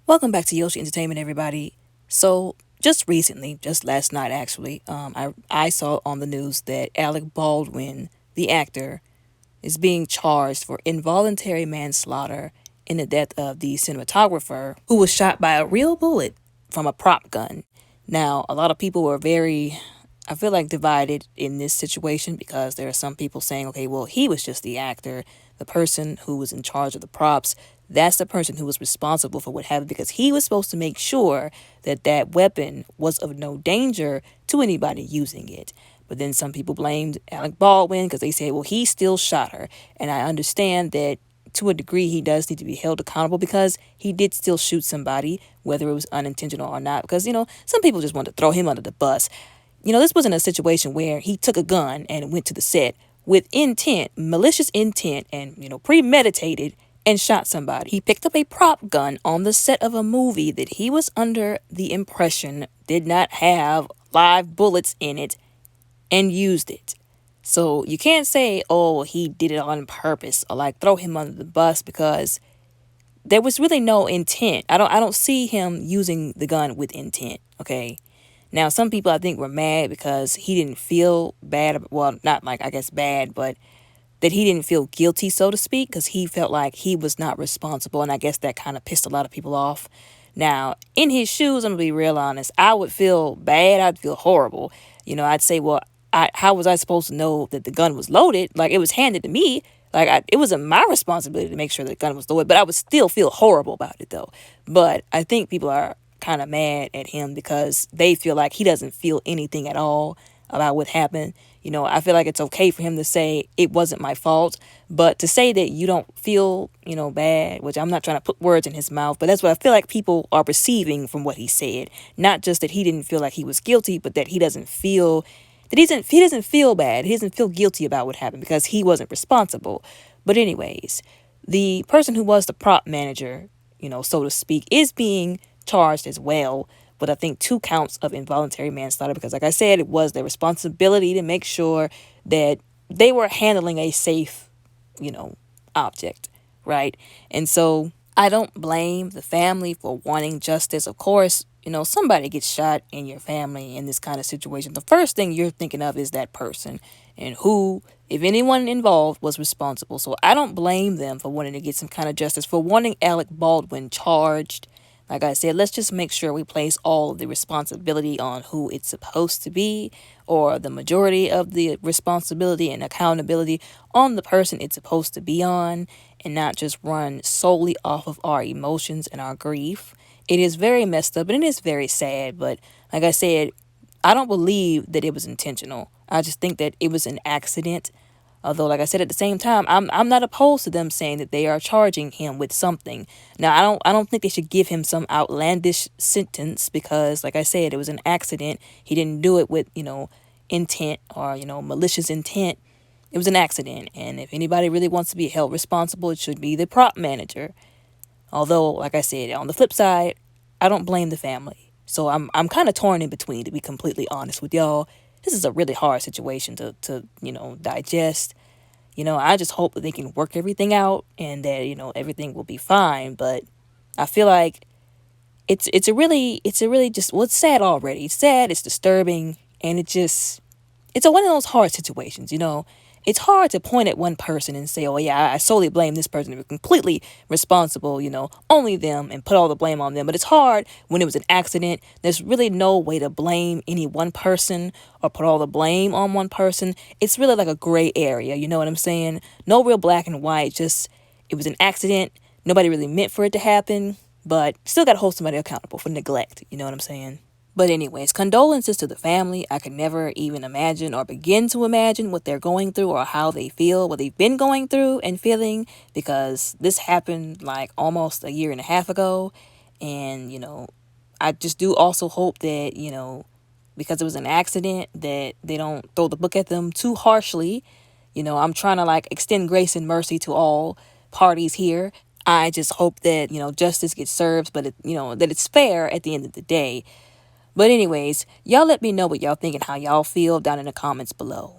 Welcome back to Yoshi Entertainment, everybody. So, just recently, just last night actually, I saw on the news that Alec Baldwin, the actor, is being charged for involuntary manslaughter in the death of the cinematographer who was shot by a real bullet from a prop gun. Now, a lot of people were very, I feel like, divided in this situation because there are some people saying, okay, well, he was just the actor, the person who was in charge of the props. That's the person who was responsible for what happened because he was supposed to make sure that that weapon was of no danger to anybody using it. But then some people blamed Alec Baldwin because they said, well, he still shot her. And I understand that to a degree he does need to be held accountable because he did still shoot somebody, whether it was unintentional or not. Because, some people just want to throw him under the bus. This wasn't a situation where he took a gun and went to the set with intent, malicious intent, and, premeditated and shot somebody. He picked up a prop gun on the set of a movie that he was under the impression did not have live bullets in it and used it. So you can't say, oh, he did it on purpose or like throw him under the bus because there was really no intent. I don't see him using the gun with intent, okay? Now, some people I think were mad because he didn't feel bad. Well, not like, I guess, bad, but that he didn't feel guilty, so to speak, because he felt like he was not responsible. And I guess that kind of pissed a lot of people off. Now, in his shoes, I'm going to be real honest. I would feel bad. I'd feel horrible. I'd say, well, how was I supposed to know that the gun was loaded? Like, it was handed to me. Like, it wasn't my responsibility to make sure the gun was loaded. But I would still feel horrible about it, though. But I think people are kind of mad at him because they feel like he doesn't feel anything at all about what happened. I feel like it's okay for him to say it wasn't my fault, but to say that you don't feel, bad, which I'm not trying to put words in his mouth, but that's what I feel like people are receiving from what he said. Not just that he didn't feel like he was guilty, but that he doesn't feel bad. He doesn't feel guilty about what happened because he wasn't responsible. But anyways, the person who was the prop manager, so to speak, is being charged as well with, I think, 2 counts of involuntary manslaughter because, like I said, it was their responsibility to make sure that they were handling a safe, object, right? And so I don't blame the family for wanting justice. Of course, somebody gets shot in your family in this kind of situation. The first thing you're thinking of is that person and who, if anyone involved, was responsible. So I don't blame them for wanting to get some kind of justice, for wanting Alec Baldwin charged. Like I said, let's just make sure we place all of the responsibility on who it's supposed to be, or the majority of the responsibility and accountability on the person it's supposed to be on, and not just run solely off of our emotions and our grief. It is very messed up and it is very sad, but like I said, I don't believe that it was intentional. I just think that it was an accident. Although, like I said, at the same time, I'm not opposed to them saying that they are charging him with something. Now, I don't think they should give him some outlandish sentence because, like I said, it was an accident. He didn't do it with, intent or, malicious intent. It was an accident. And if anybody really wants to be held responsible, it should be the prop manager. Although, like I said, on the flip side, I don't blame the family. So I'm kind of torn in between, to be completely honest with y'all. This is a really hard situation to digest. I just hope that they can work everything out and that, everything will be fine. But I feel like it's a really just, well, it's sad already. It's sad, it's disturbing, and it's one of those hard situations, It's hard to point at one person and say, oh, yeah, I solely blame this person. They're completely responsible, only them, and put all the blame on them. But it's hard when it was an accident. There's really no way to blame any one person or put all the blame on one person. It's really like a gray area, you know what I'm saying? No real black and white, just it was an accident. Nobody really meant for it to happen, but still got to hold somebody accountable for neglect, you know what I'm saying? But anyways, condolences to the family. I could never even imagine or begin to imagine what they're going through or how they feel, what they've been going through and feeling, because this happened like almost a year and a half ago. And, I just do also hope that, because it was an accident, that they don't throw the book at them too harshly. I'm trying to like extend grace and mercy to all parties here. I just hope that, justice gets served, but, that it's fair at the end of the day. But anyways, y'all let me know what y'all think and how y'all feel down in the comments below.